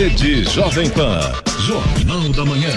Rede Jovem Pan. Jornal da Manhã.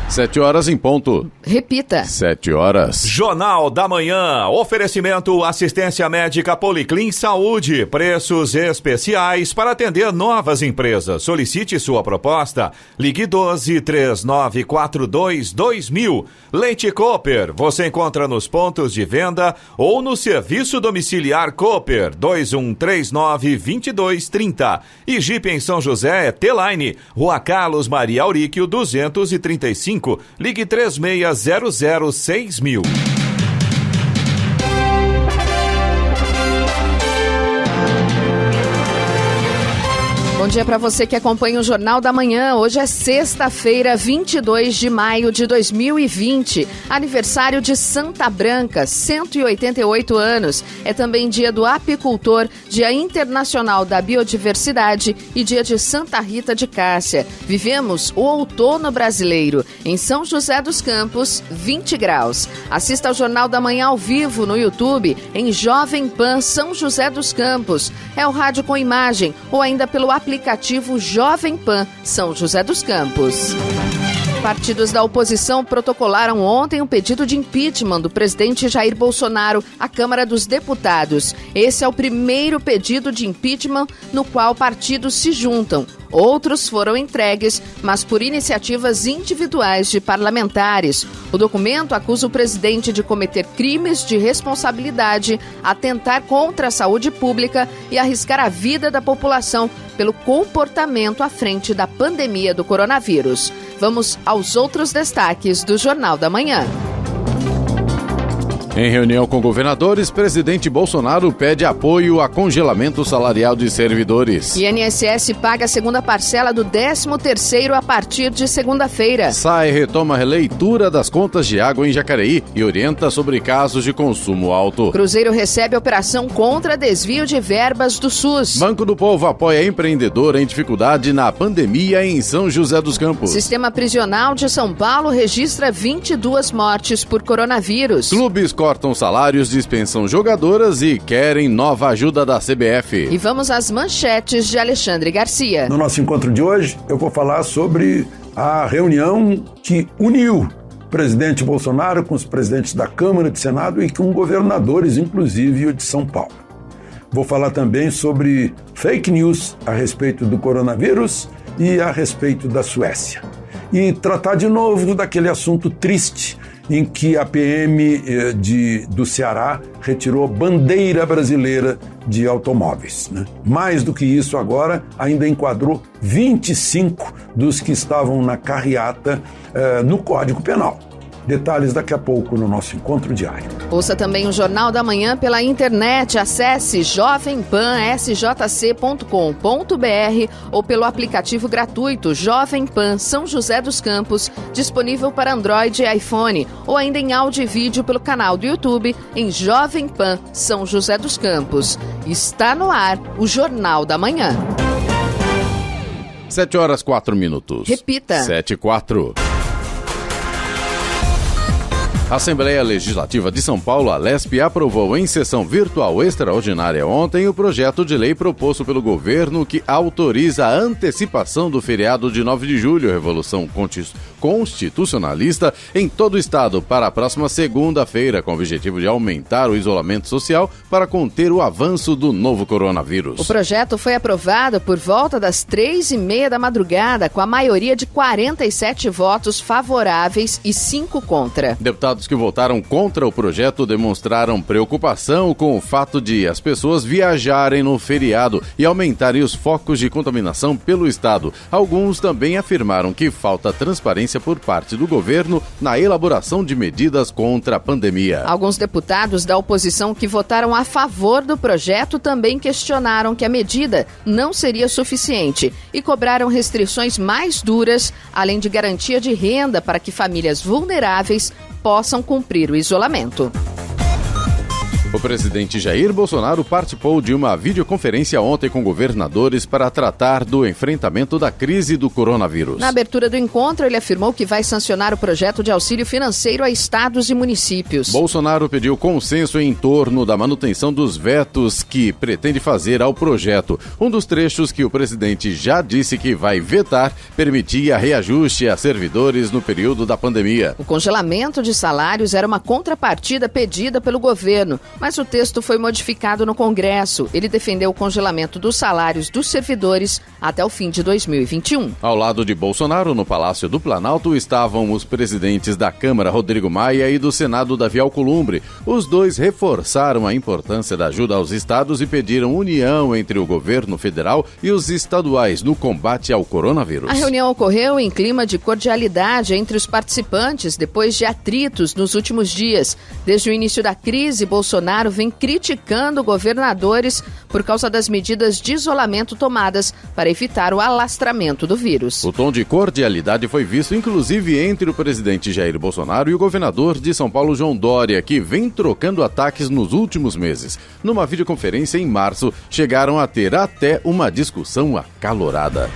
7h em ponto. Repita. 7h. Jornal da Manhã. Oferecimento assistência médica Policlin Saúde. Preços especiais para atender novas empresas. Solicite sua proposta. Ligue 12-3942-2000. Leite Cooper. Você encontra nos pontos de venda ou no serviço domiciliar Cooper 2139-2230. E Jeep em São José é T-Line. Rua Carlos Maria Auríquio 235. Ligue 36006000. Bom dia para você que acompanha o Jornal da Manhã. Hoje é sexta-feira, 22 de maio de 2020. Aniversário de Santa Branca, 188 anos. É também dia do apicultor, Dia Internacional da Biodiversidade e dia de Santa Rita de Cássia. Vivemos o outono brasileiro. Em São José dos Campos, 20 graus. Assista ao Jornal da Manhã ao vivo no YouTube, em Jovem Pan São José dos Campos. É o rádio com imagem ou ainda pelo aplicativo Jovem Pan São José dos Campos. Partidos da oposição protocolaram ontem um pedido de impeachment do presidente Jair Bolsonaro à Câmara dos Deputados. Esse é o primeiro pedido de impeachment no qual partidos se juntam. Outros foram entregues, mas por iniciativas individuais de parlamentares. O documento acusa o presidente de cometer crimes de responsabilidade, atentar contra a saúde pública e arriscar a vida da população pelo comportamento à frente da pandemia do coronavírus. Vamos aos outros destaques do Jornal da Manhã. Em reunião com governadores, presidente Bolsonaro pede apoio a congelamento salarial de servidores. INSS paga a segunda parcela do 13º a partir de segunda-feira. SAE retoma a releitura das contas de água em Jacareí e orienta sobre casos de consumo alto. Cruzeiro recebe operação contra desvio de verbas do SUS. Banco do Povo apoia empreendedor em dificuldade na pandemia em São José dos Campos. Sistema prisional de São Paulo registra 22 mortes por coronavírus. Clubes cortam salários, dispensam jogadoras e querem nova ajuda da CBF. E vamos às manchetes de Alexandre Garcia. No nosso encontro de hoje, eu vou falar sobre a reunião que uniu o presidente Bolsonaro com os presidentes da Câmara e do Senado e com governadores, inclusive o de São Paulo. Vou falar também sobre fake news a respeito do coronavírus e a respeito da Suécia. E tratar de novo daquele assunto triste em que a PM do Ceará retirou bandeira brasileira de automóveis, né? Mais do que isso agora, ainda enquadrou 25 dos que estavam na carreata no Código Penal. Detalhes daqui a pouco no nosso encontro diário. Ouça também o Jornal da Manhã pela internet. Acesse jovempansjc.com.br ou pelo aplicativo gratuito Jovem Pan São José dos Campos, disponível para Android e iPhone, ou ainda em áudio e vídeo pelo canal do YouTube em Jovem Pan São José dos Campos. Está no ar o Jornal da Manhã. 7h04. Repita. 7h04. A Assembleia Legislativa de São Paulo, a LESP, aprovou em sessão virtual extraordinária ontem o projeto de lei proposto pelo governo que autoriza a antecipação do feriado de 9 de julho, Revolução Constitucionalista, em todo o estado para a próxima segunda-feira, com o objetivo de aumentar o isolamento social para conter o avanço do novo coronavírus. O projeto foi aprovado por volta das 3h30 da madrugada, com a maioria de 47 votos favoráveis e 5 contra. Deputados que votaram contra o projeto demonstraram preocupação com o fato de as pessoas viajarem no feriado e aumentarem os focos de contaminação pelo estado. Alguns também afirmaram que falta transparência por parte do governo na elaboração de medidas contra a pandemia. Alguns deputados da oposição que votaram a favor do projeto também questionaram que a medida não seria suficiente e cobraram restrições mais duras, além de garantia de renda para que famílias vulneráveis possam cumprir o isolamento. O presidente Jair Bolsonaro participou de uma videoconferência ontem com governadores para tratar do enfrentamento da crise do coronavírus. Na abertura do encontro, ele afirmou que vai sancionar o projeto de auxílio financeiro a estados e municípios. Bolsonaro pediu consenso em torno da manutenção dos vetos que pretende fazer ao projeto. Um dos trechos que o presidente já disse que vai vetar permitia reajuste a servidores no período da pandemia. O congelamento de salários era uma contrapartida pedida pelo governo, mas o texto foi modificado no Congresso. Ele defendeu o congelamento dos salários dos servidores até o fim de 2021. Ao lado de Bolsonaro, no Palácio do Planalto, estavam os presidentes da Câmara, Rodrigo Maia, e do Senado, Davi Alcolumbre. Os dois reforçaram a importância da ajuda aos estados e pediram união entre o governo federal e os estaduais no combate ao coronavírus. A reunião ocorreu em clima de cordialidade entre os participantes, depois de atritos nos últimos dias. Desde o início da crise, Bolsonaro vem criticando governadores por causa das medidas de isolamento tomadas para evitar o alastramento do vírus. O tom de cordialidade foi visto inclusive entre o presidente Jair Bolsonaro e o governador de São Paulo, João Dória, que vem trocando ataques nos últimos meses. Numa videoconferência em março, chegaram a ter até uma discussão acalorada.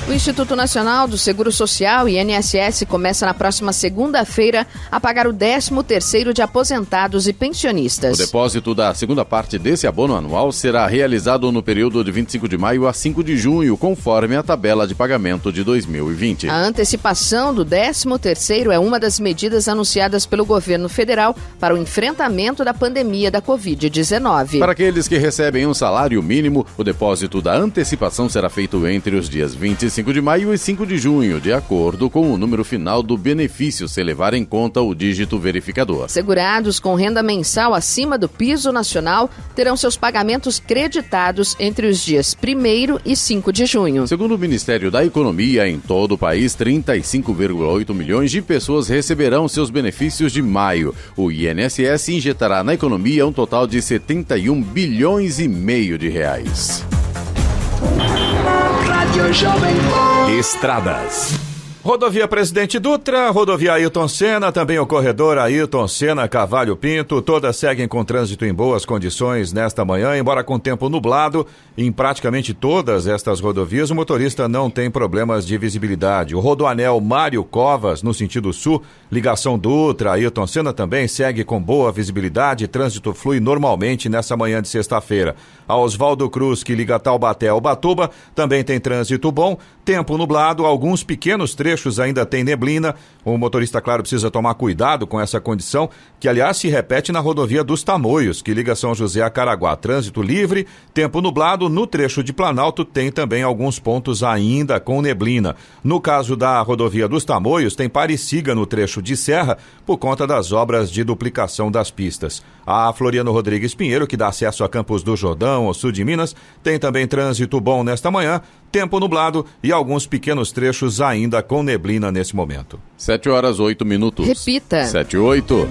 O Instituto Nacional do Seguro Social, INSS, começa na próxima segunda-feira a pagar o 13º de aposentados e pensionistas. O depósito da segunda parte desse abono anual será realizado no período de 25 de maio a 5 de junho, conforme a tabela de pagamento de 2020. A antecipação do 13º é uma das medidas anunciadas pelo governo federal para o enfrentamento da pandemia da Covid-19. Para aqueles que recebem um salário mínimo, o depósito da antecipação será feito entre os dias 25 de maio e 5 de junho, de acordo com o número final do benefício, se levar em conta o dígito verificador. Segurados com renda mensal acima do piso nacional terão seus pagamentos creditados entre os dias 1º e 5 de junho. Segundo o Ministério da Economia, em todo o país, 35,8 milhões de pessoas receberão seus benefícios de maio. O INSS injetará na economia um total de 71 bilhões e meio de reais. Estradas. Rodovia Presidente Dutra, rodovia Ailton Senna, também o corredor Ailton Senna Cavalho Pinto, todas seguem com trânsito em boas condições nesta manhã, embora com tempo nublado. Em praticamente todas estas rodovias, o motorista não tem problemas de visibilidade. O rodoanel Mário Covas, no sentido sul, ligação Dutra, Ailton Senna também segue com boa visibilidade, trânsito flui normalmente nessa manhã de sexta-feira. A Oswaldo Cruz, que liga Taubaté ao Ubatuba, também tem trânsito bom, tempo nublado, alguns pequenos trechos ainda tem neblina. O motorista, claro, precisa tomar cuidado com essa condição, que aliás se repete na rodovia dos Tamoios, que liga São José a Caraguá. Trânsito livre, tempo nublado, no trecho de Planalto tem também alguns pontos ainda com neblina. No caso da rodovia dos Tamoios, tem pare e siga no trecho de Serra por conta das obras de duplicação das pistas. A Floriano Rodrigues Pinheiro, que dá acesso a Campos do Jordão, ao sul de Minas, tem também trânsito bom nesta manhã, tempo nublado e alguns pequenos trechos ainda com neblina nesse momento. 7h08. Repita. 7h08.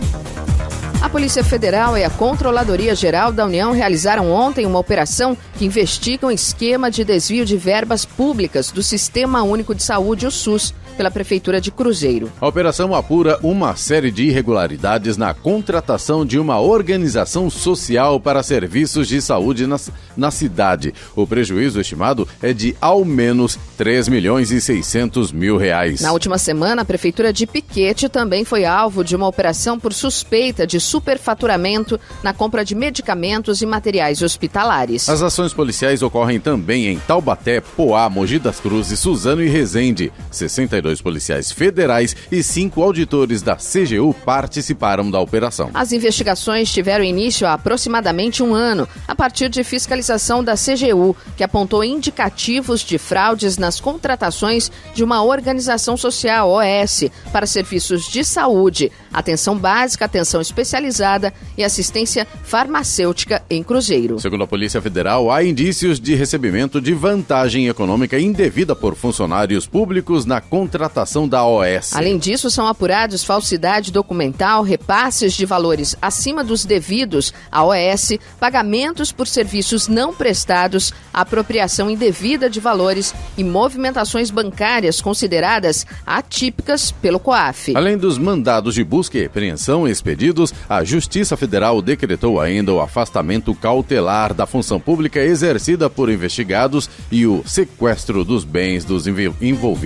A Polícia Federal e a Controladoria Geral da União realizaram ontem uma operação que investiga um esquema de desvio de verbas públicas do Sistema Único de Saúde, o SUS, pela Prefeitura de Cruzeiro. A operação apura uma série de irregularidades na contratação de uma organização social para serviços de saúde na cidade. O prejuízo estimado é de ao menos R$3.600.000. Na última semana, a Prefeitura de Piquete também foi alvo de uma operação por suspeita de superfaturamento na compra de medicamentos e materiais hospitalares. As ações policiais ocorrem também em Taubaté, Poá, Mogi das Cruzes, Suzano e Resende. 62 policiais federais e 5 auditores da CGU participaram da operação. As investigações tiveram início há aproximadamente um ano, a partir de fiscalização da CGU, que apontou indicativos de fraudes nas contratações de uma organização social, OS, para serviços de saúde, atenção básica, atenção especializada e assistência farmacêutica em Cruzeiro. Segundo a Polícia Federal, há indícios de recebimento de vantagem econômica indevida por funcionários públicos na contratação contratação da OS. Além disso, são apurados falsidade documental, repasses de valores acima dos devidos à OS, pagamentos por serviços não prestados, apropriação indevida de valores e movimentações bancárias consideradas atípicas pelo COAF. Além dos mandados de busca e apreensão expedidos, a Justiça Federal decretou ainda o afastamento cautelar da função pública exercida por investigados e o sequestro dos bens dos envolvidos.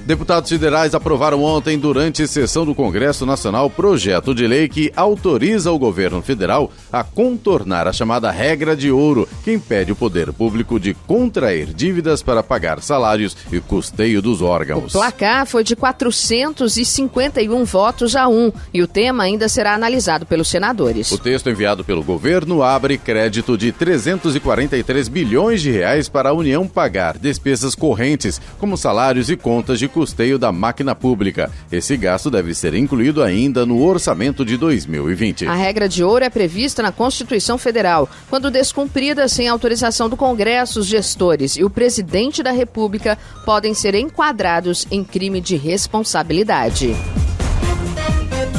Deputados federais aprovaram ontem, durante sessão do Congresso Nacional, projeto de lei que autoriza o governo federal a contornar a chamada regra de ouro, que impede o poder público de contrair dívidas para pagar salários e custeio dos órgãos. O placar foi de 451 votos a 1 e o tema ainda será analisado pelos senadores. O texto enviado pelo governo abre crédito de 343 bilhões de reais para a União pagar despesas correntes, como salários e contas de custeio da máquina pública. Esse gasto deve ser incluído ainda no orçamento de 2020. A regra de ouro é prevista na Constituição Federal. Quando descumprida sem autorização do Congresso, os gestores e o presidente da República podem ser enquadrados em crime de responsabilidade.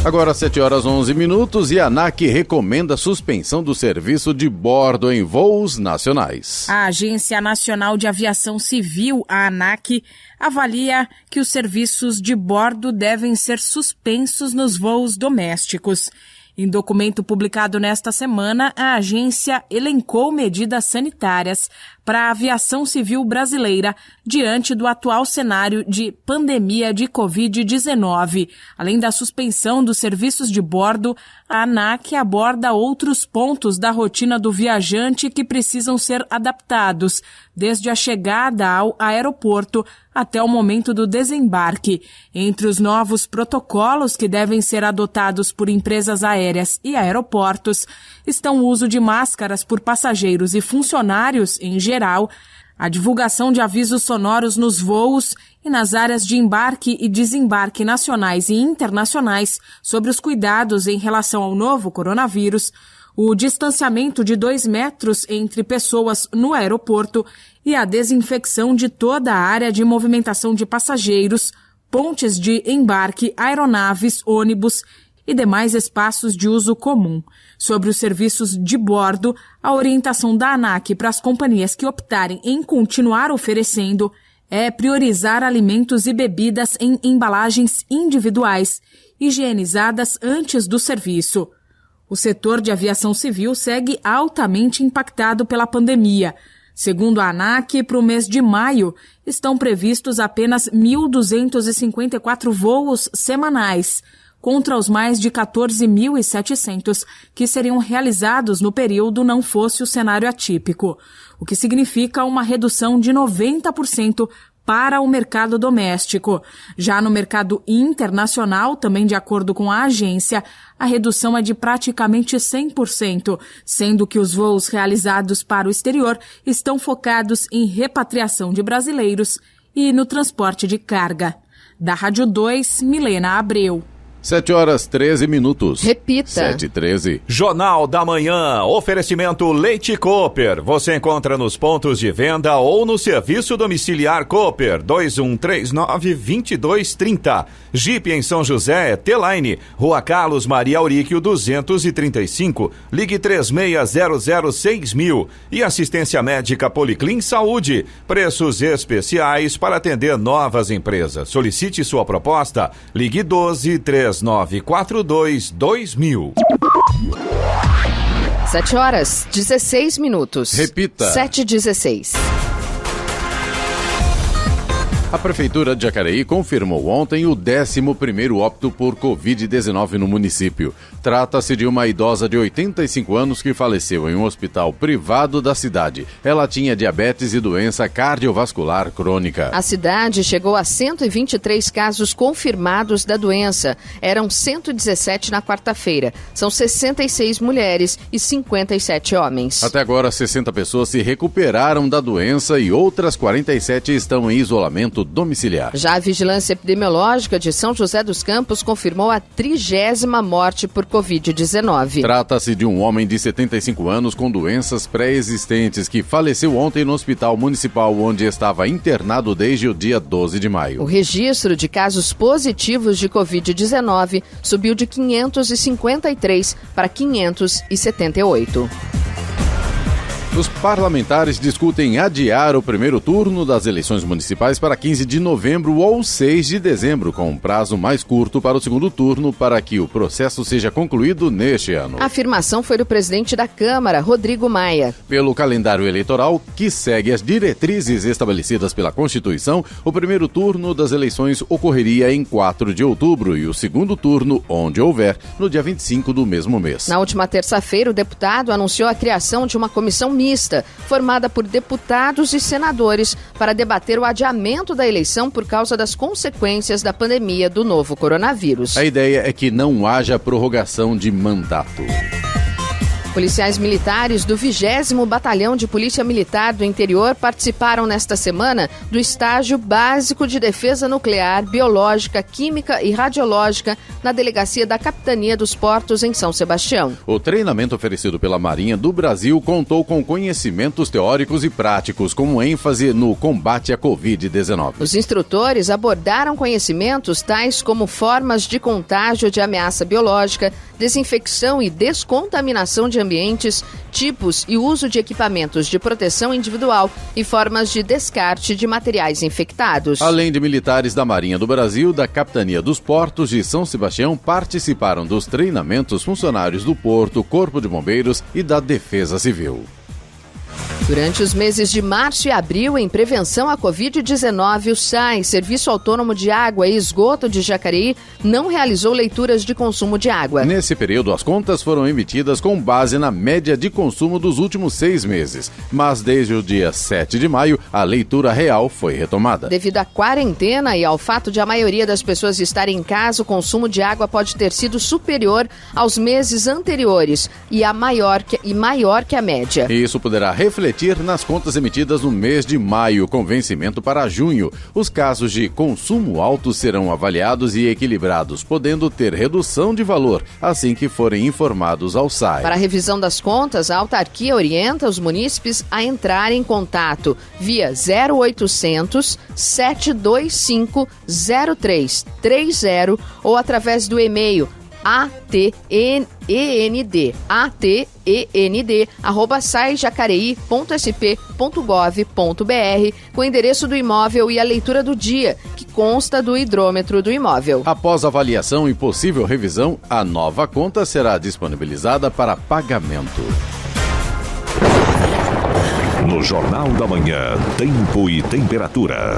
Agora 7h11 e a ANAC recomenda a suspensão do serviço de bordo em voos nacionais. A Agência Nacional de Aviação Civil, a ANAC, avalia que os serviços de bordo devem ser suspensos nos voos domésticos. Em documento publicado nesta semana, a agência elencou medidas sanitárias para a aviação civil brasileira diante do atual cenário de pandemia de Covid-19. Além da suspensão dos serviços de bordo, a ANAC aborda outros pontos da rotina do viajante que precisam ser adaptados, desde a chegada ao aeroporto até o momento do desembarque. Entre os novos protocolos que devem ser adotados por empresas aéreas e aeroportos estão o uso de máscaras por passageiros e funcionários em geral, a divulgação de avisos sonoros nos voos e nas áreas de embarque e desembarque nacionais e internacionais sobre os cuidados em relação ao novo coronavírus, o distanciamento de 2 metros entre pessoas no aeroporto e a desinfecção de toda a área de movimentação de passageiros, pontes de embarque, aeronaves, ônibus e demais espaços de uso comum. Sobre os serviços de bordo, a orientação da ANAC para as companhias que optarem em continuar oferecendo é priorizar alimentos e bebidas em embalagens individuais, higienizadas antes do serviço. O setor de aviação civil segue altamente impactado pela pandemia. Segundo a ANAC, para o mês de maio, estão previstos apenas 1.254 voos semanais, contra os mais de 14.700 que seriam realizados no período não fosse o cenário atípico, o que significa uma redução de 90% para o mercado doméstico. Já no mercado internacional, também de acordo com a agência, a redução é de praticamente 100%, sendo que os voos realizados para o exterior estão focados em repatriação de brasileiros e no transporte de carga. Da Rádio 2, Milena Abreu. 7h13. Repita. 7h13. Jornal da Manhã, oferecimento Leite Cooper. Você encontra nos pontos de venda ou no serviço domiciliar Cooper, 2139-2230. Jeep em São José, T-Line, Rua Carlos Maria Auríquio 235, ligue 36006000. E assistência médica Policlin Saúde, preços especiais para atender novas empresas. Solicite sua proposta, ligue 1239422000. 7h16. Repita. 7h16. A Prefeitura de Jacareí confirmou ontem o 11º óbito por Covid-19 no município. Trata-se de uma idosa de 85 anos que faleceu em um hospital privado da cidade. Ela tinha diabetes e doença cardiovascular crônica. A cidade chegou a 123 casos confirmados da doença. Eram 117 na quarta-feira. São 66 mulheres e 57 homens. Até agora, 60 pessoas se recuperaram da doença e outras 47 estão em isolamento isolamento domiciliar. Já a Vigilância Epidemiológica de São José dos Campos confirmou a 30ª morte por Covid-19. Trata-se de um homem de 75 anos com doenças pré-existentes que faleceu ontem no Hospital Municipal, onde estava internado desde o dia 12 de maio. O registro de casos positivos de Covid-19 subiu de 553 para 578. Os parlamentares discutem adiar o primeiro turno das eleições municipais para 15 de novembro ou 6 de dezembro, com um prazo mais curto para o segundo turno, para que o processo seja concluído neste ano. A afirmação foi do presidente da Câmara, Rodrigo Maia. Pelo calendário eleitoral, que segue as diretrizes estabelecidas pela Constituição, o primeiro turno das eleições ocorreria em 4 de outubro e o segundo turno, onde houver, no dia 25 do mesmo mês. Na última terça-feira, o deputado anunciou a criação de uma comissão mista, formada por deputados e senadores, para debater o adiamento da eleição por causa das consequências da pandemia do novo coronavírus. A ideia é que não haja prorrogação de mandato. Policiais militares do 20º Batalhão de Polícia Militar do Interior participaram nesta semana do estágio básico de defesa nuclear, biológica, química e radiológica na delegacia da Capitania dos Portos em São Sebastião. O treinamento oferecido pela Marinha do Brasil contou com conhecimentos teóricos e práticos, com ênfase no combate à Covid-19. Os instrutores abordaram conhecimentos tais como formas de contágio de ameaça biológica, desinfecção e descontaminação de ambientes, tipos e uso de equipamentos de proteção individual e formas de descarte de materiais infectados. Além de militares da Marinha do Brasil, da Capitania dos Portos de São Sebastião, participaram dos treinamentos funcionários do Porto, Corpo de Bombeiros e da Defesa Civil. Durante os meses de março e abril, em prevenção à Covid-19, o SAI, Serviço Autônomo de Água e Esgoto de Jacareí, não realizou leituras de consumo de água. Nesse período, as contas foram emitidas com base na média de consumo dos últimos 6 meses. Mas desde o dia 7 de maio, a leitura real foi retomada. Devido à quarentena e ao fato de a maioria das pessoas estarem em casa, o consumo de água pode ter sido superior aos meses anteriores e maior que a média. Isso poderá refletir nas contas emitidas no mês de maio, com vencimento para junho. Os casos de consumo alto serão avaliados e equilibrados, podendo ter redução de valor assim que forem informados ao SAI. Para a revisão das contas, a autarquia orienta os munícipes a entrarem em contato via 0800 725 0330 ou através do e-mail atend@saijacareí.sp.gov.br com o endereço do imóvel e a leitura do dia, que consta do hidrômetro do imóvel. Após avaliação e possível revisão, a nova conta será disponibilizada para pagamento. No Jornal da Manhã, tempo e temperatura.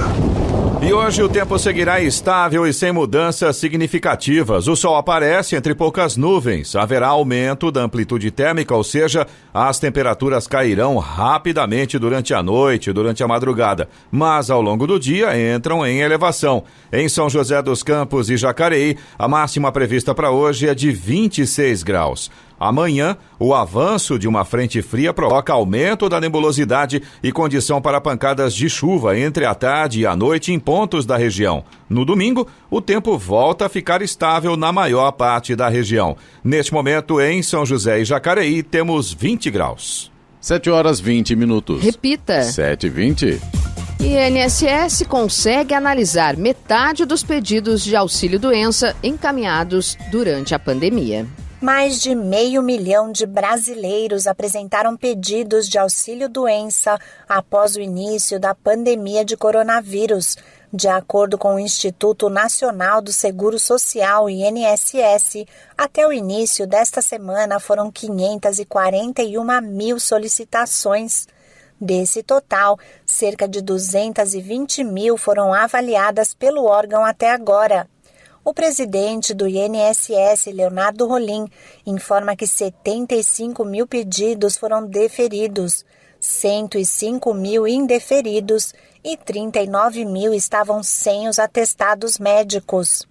E hoje o tempo seguirá estável e sem mudanças significativas. O sol aparece entre poucas nuvens. Haverá aumento da amplitude térmica, ou seja, as temperaturas cairão rapidamente durante a noite, durante a madrugada. Mas ao longo do dia entram em elevação. Em São José dos Campos e Jacareí, a máxima prevista para hoje é de 26 graus. Amanhã, o avanço de uma frente fria provoca aumento da nebulosidade e condição para pancadas de chuva entre a tarde e a noite em pontos da região. No domingo, o tempo volta a ficar estável na maior parte da região. Neste momento, em São José e Jacareí, temos 20 graus. 7h20. Repita. 7h20. INSS consegue analisar metade dos pedidos de auxílio-doença encaminhados durante a pandemia. Mais de 500 mil de brasileiros apresentaram pedidos de auxílio-doença após o início da pandemia de coronavírus. De acordo com o Instituto Nacional do Seguro Social, INSS, até o início desta semana foram 541 mil solicitações. Desse total, cerca de 220 mil foram avaliadas pelo órgão até agora. O presidente do INSS, Leonardo Rolim, informa que 75 mil pedidos foram deferidos, 105 mil indeferidos e 39 mil estavam sem os atestados médicos.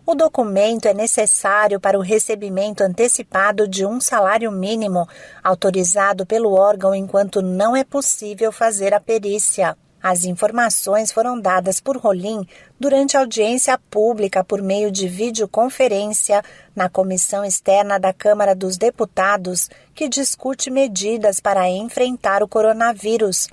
O documento é necessário para o recebimento antecipado de um salário mínimo, autorizado pelo órgão enquanto não é possível fazer a perícia. As informações foram dadas por Rolim durante audiência pública por meio de videoconferência na Comissão Externa da Câmara dos Deputados, que discute medidas para enfrentar o coronavírus.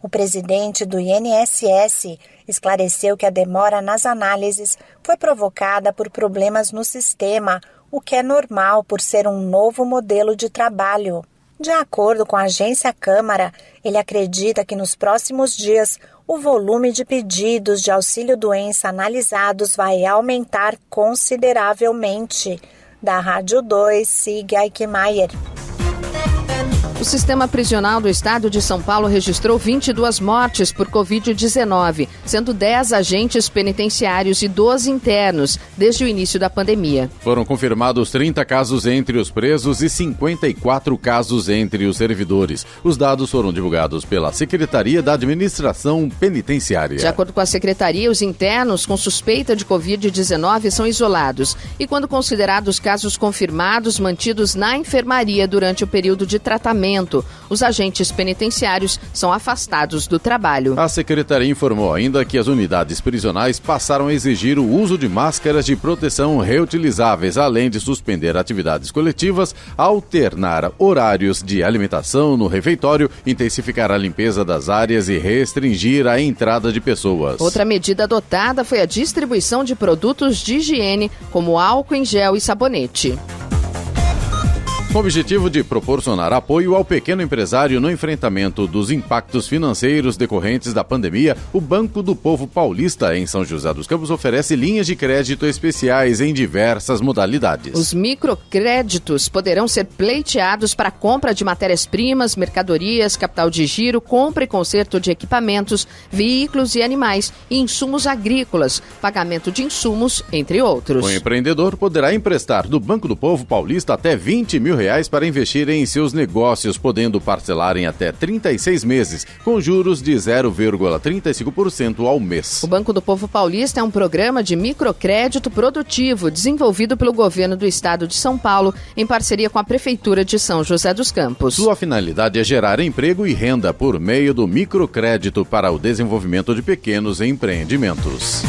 O presidente do INSS esclareceu que a demora nas análises foi provocada por problemas no sistema, o que é normal por ser um novo modelo de trabalho. De acordo com a agência Câmara, ele acredita que nos próximos dias o volume de pedidos de auxílio-doença analisados vai aumentar consideravelmente. Da Rádio 2, Sig Eichmeier. O sistema prisional do estado de São Paulo registrou 22 mortes por Covid-19, sendo 10 agentes penitenciários e 12 internos desde o início da pandemia. Foram confirmados 30 casos entre os presos e 54 casos entre os servidores. Os dados foram divulgados pela Secretaria da Administração Penitenciária. De acordo com a Secretaria, os internos com suspeita de Covid-19 são isolados e, quando considerados casos confirmados, mantidos na enfermaria durante o período de tratamento. Os agentes penitenciários são afastados do trabalho. A Secretaria informou ainda que as unidades prisionais passaram a exigir o uso de máscaras de proteção reutilizáveis, além de suspender atividades coletivas, alternar horários de alimentação no refeitório, intensificar a limpeza das áreas e restringir a entrada de pessoas. Outra medida adotada foi a distribuição de produtos de higiene, como álcool em gel e sabonete. Com o objetivo de proporcionar apoio ao pequeno empresário no enfrentamento dos impactos financeiros decorrentes da pandemia, o Banco do Povo Paulista, em São José dos Campos, oferece linhas de crédito especiais em diversas modalidades. Os microcréditos poderão ser pleiteados para compra de matérias-primas, mercadorias, capital de giro, compra e conserto de equipamentos, veículos e animais e insumos agrícolas, pagamento de insumos, entre outros. O empreendedor poderá emprestar do Banco do Povo Paulista até R$20 mil para investir em seus negócios, podendo parcelar em até 36 meses, com juros de 0,35% ao mês. O Banco do Povo Paulista é um programa de microcrédito produtivo desenvolvido pelo governo do estado de São Paulo em parceria com a Prefeitura de São José dos Campos. Sua finalidade é gerar emprego e renda por meio do microcrédito para o desenvolvimento de pequenos empreendimentos.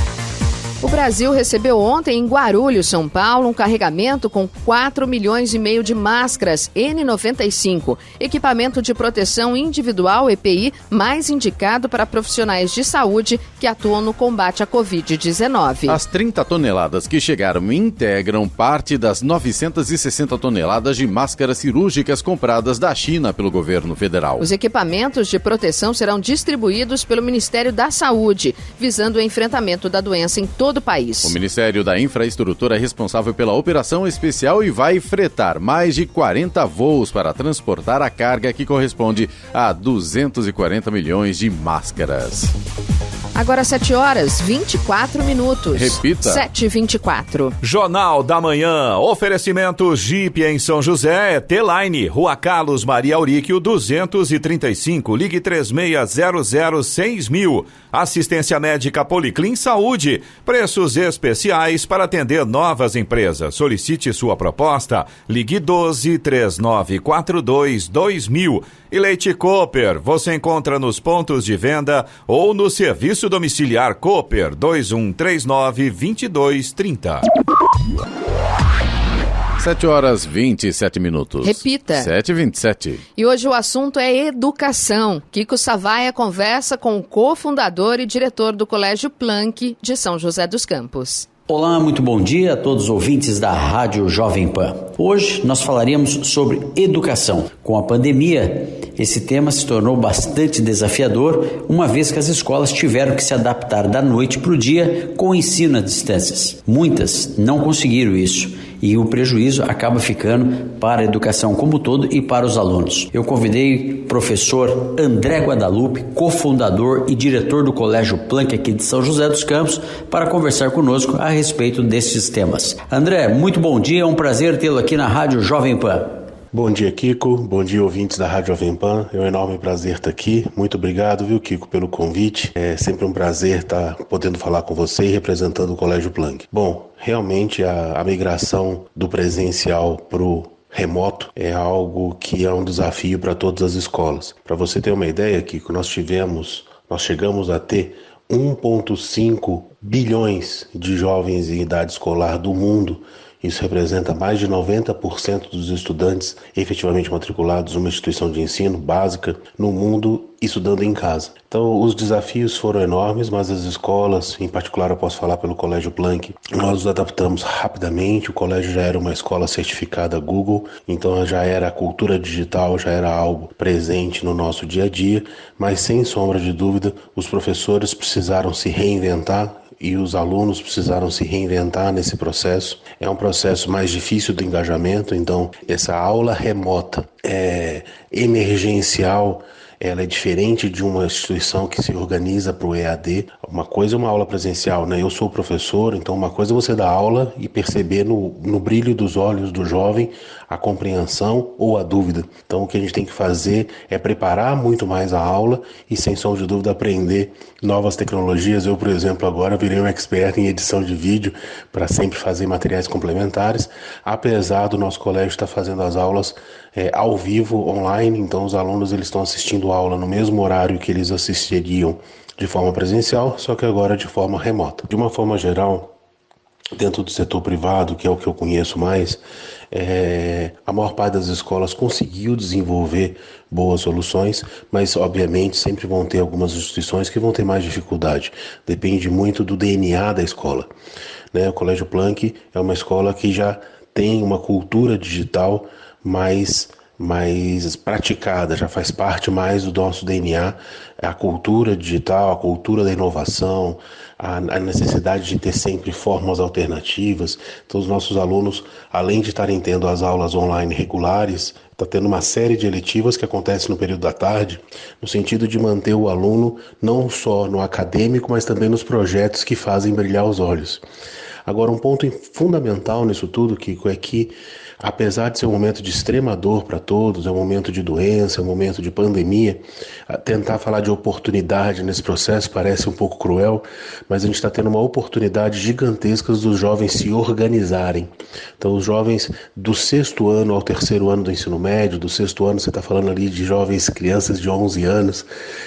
O Brasil recebeu ontem em Guarulhos, São Paulo, um carregamento com 4,5 milhões de máscaras N95, equipamento de proteção individual EPI mais indicado para profissionais de saúde que atuam no combate à Covid-19. As 30 toneladas que chegaram integram parte das 960 toneladas de máscaras cirúrgicas compradas da China pelo governo federal. Os equipamentos de proteção serão distribuídos pelo Ministério da Saúde, visando o enfrentamento da doença em todo o país. O Ministério da Infraestrutura é responsável pela operação especial e vai fretar mais de 40 voos para transportar a carga que corresponde a 240 milhões de máscaras. Agora 7h24. Repita. 7h24. Jornal da Manhã. Oferecimento Jeep em São José. T-Line. Rua Carlos Maria Auríquio 235. Ligue 36006000. Assistência médica Policlin Saúde. Preços especiais para atender novas empresas. Solicite sua proposta. Ligue 12-3942-2000. E Leite Cooper. Você encontra nos pontos de venda ou no serviço domiciliar Cooper 2139-2230. 7h27. Repita. 7h27. E hoje o assunto é educação. Kiko Savaia conversa com o cofundador e diretor do Colégio Planck de São José dos Campos. Olá, muito bom dia a todos os ouvintes da Rádio Jovem Pan. Hoje nós falaremos sobre educação. Com a pandemia, esse tema se tornou bastante desafiador, uma vez que as escolas tiveram que se adaptar da noite para o dia com o ensino à distância. Muitas não conseguiram isso e o prejuízo acaba ficando para a educação como um todo e para os alunos. Eu convidei o professor André Guadalupe, cofundador e diretor do Colégio Planck aqui de São José dos Campos, para conversar conosco a respeito desses temas. André, muito bom dia, é um prazer tê-lo aqui na Rádio Jovem Pan. Bom dia, Kiko. Bom dia, ouvintes da Rádio Jovem Pan. É um enorme prazer estar aqui. Muito obrigado, viu, Kiko, pelo convite. É sempre um prazer estar podendo falar com você e representando o Colégio Planck. Bom, realmente a migração do presencial para o remoto é algo que é um desafio para todas as escolas. Para você ter uma ideia, Kiko, nós tivemos Nós chegamos a ter 1,5 bilhões de jovens em idade escolar do mundo. Isso representa mais de 90% dos estudantes efetivamente matriculados numa instituição de ensino básica no mundo, estudando em casa. Então, os desafios foram enormes, mas as escolas, em particular eu posso falar pelo Colégio Planck, nós nos adaptamos rapidamente. O colégio já era uma escola certificada Google, então já era a cultura digital, já era algo presente no nosso dia a dia, mas sem sombra de dúvida, os professores precisaram se reinventar e os alunos precisaram se reinventar nesse processo. É um processo mais difícil do engajamento, então essa aula remota emergencial, ela é diferente de uma instituição que se organiza para o EAD. Uma coisa é uma aula presencial, né? Eu sou professor, então uma coisa é você dar aula e perceber no brilho dos olhos do jovem a compreensão ou a dúvida. Então o que a gente tem que fazer é preparar muito mais a aula e, sem sombra de dúvida, aprender novas tecnologias. Eu, por exemplo, agora virei um expert em edição de vídeo para sempre fazer materiais complementares, apesar do nosso colégio estar fazendo as aulas ao vivo, online. Então os alunos eles estão assistindo a aula no mesmo horário que eles assistiriam de forma presencial, só que agora de forma remota. De uma forma geral, dentro do setor privado, que é o que eu conheço mais, a maior parte das escolas conseguiu desenvolver boas soluções, mas obviamente sempre vão ter algumas instituições que vão ter mais dificuldade. Depende muito do DNA da escola, né? O Colégio Planck é uma escola que já tem uma cultura digital mais praticada, já faz parte mais do nosso DNA, a cultura digital, a cultura da inovação, a necessidade de ter sempre formas alternativas. Então os nossos alunos, além de estarem tendo as aulas online regulares, está tendo uma série de eletivas que acontecem no período da tarde, no sentido de manter o aluno não só no acadêmico, mas também nos projetos que fazem brilhar os olhos. Agora, um ponto fundamental nisso tudo, Kiko, é que apesar de ser um momento de extrema dor para todos, é um momento de doença, é um momento de pandemia, tentar falar de oportunidade nesse processo parece um pouco cruel, mas a gente está tendo uma oportunidade gigantesca dos jovens se organizarem. Então os jovens do 6º ano ao 3º ano do ensino médio, do 6º ano você está falando ali de jovens, crianças de 11 anos,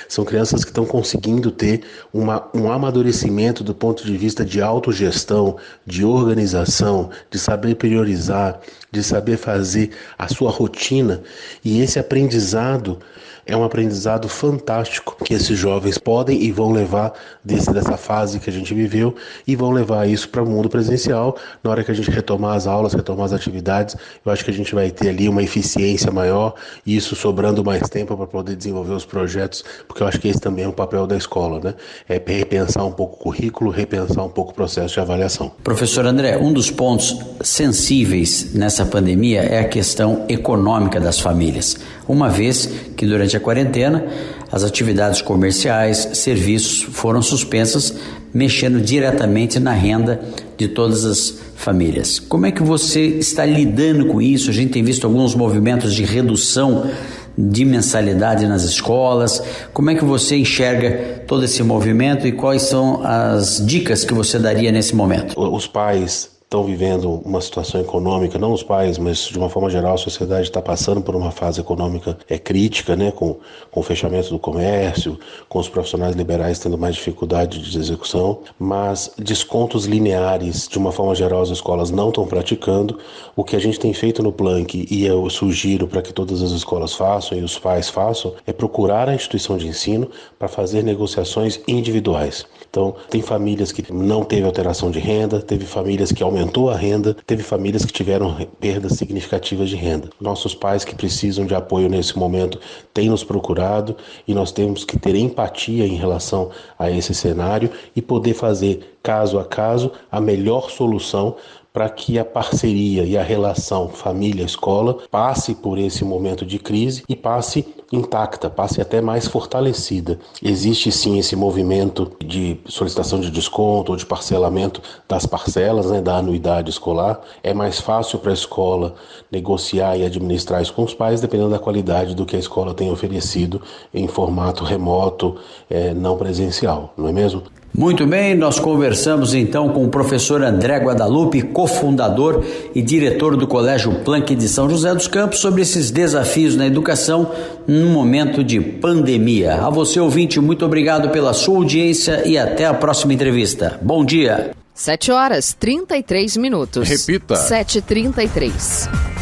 são crianças que estão conseguindo ter um amadurecimento do ponto de vista de autogestão, de organização, de saber priorizar, de saber fazer a sua rotina, e esse aprendizado é um aprendizado fantástico que esses jovens podem e vão levar dessa fase que a gente viveu e vão levar isso para o mundo presencial. Na hora que a gente retomar as aulas, retomar as atividades, eu acho que a gente vai ter ali uma eficiência maior e isso sobrando mais tempo para poder desenvolver os projetos, porque eu acho que esse também é um papel da escola, né? É repensar um pouco o currículo, repensar um pouco o processo de avaliação. Professor André, um dos pontos sensíveis nessa pandemia é a questão econômica das famílias, uma vez que durante a quarentena as atividades comerciais, serviços foram suspensas, mexendo diretamente na renda de todas as famílias. Como é que você está lidando com isso? A gente tem visto alguns movimentos de redução de mensalidade nas escolas. Como é que você enxerga todo esse movimento e quais são as dicas que você daria nesse momento? Os pais estão vivendo uma situação econômica, não os pais, mas de uma forma geral a sociedade está passando por uma fase econômica crítica, né, com o fechamento do comércio, com os profissionais liberais tendo mais dificuldade de execução, mas descontos lineares, de uma forma geral, as escolas não estão praticando. O que a gente tem feito no Planck, e eu sugiro para que todas as escolas façam e os pais façam, é procurar a instituição de ensino para fazer negociações individuais. Então, tem famílias que não teve alteração de renda, teve famílias que aumentou a renda, teve famílias que tiveram perdas significativas de renda. Nossos pais que precisam de apoio nesse momento têm nos procurado e nós temos que ter empatia em relação a esse cenário e poder fazer, caso a caso, a melhor solução para que a parceria e a relação família-escola passe por esse momento de crise e passe intacta, passe até mais fortalecida. Existe sim esse movimento de solicitação de desconto ou de parcelamento das parcelas, né, da anuidade escolar. É mais fácil para a escola negociar e administrar isso com os pais, dependendo da qualidade do que a escola tem oferecido em formato remoto, não presencial, não é mesmo? Muito bem, nós conversamos então com o professor André Guadalupe, cofundador e diretor do Colégio Planck de São José dos Campos, sobre esses desafios na educação num momento de pandemia. A você, ouvinte, muito obrigado pela sua audiência e até a próxima entrevista. Bom dia. 7h33. Repita. 7h33.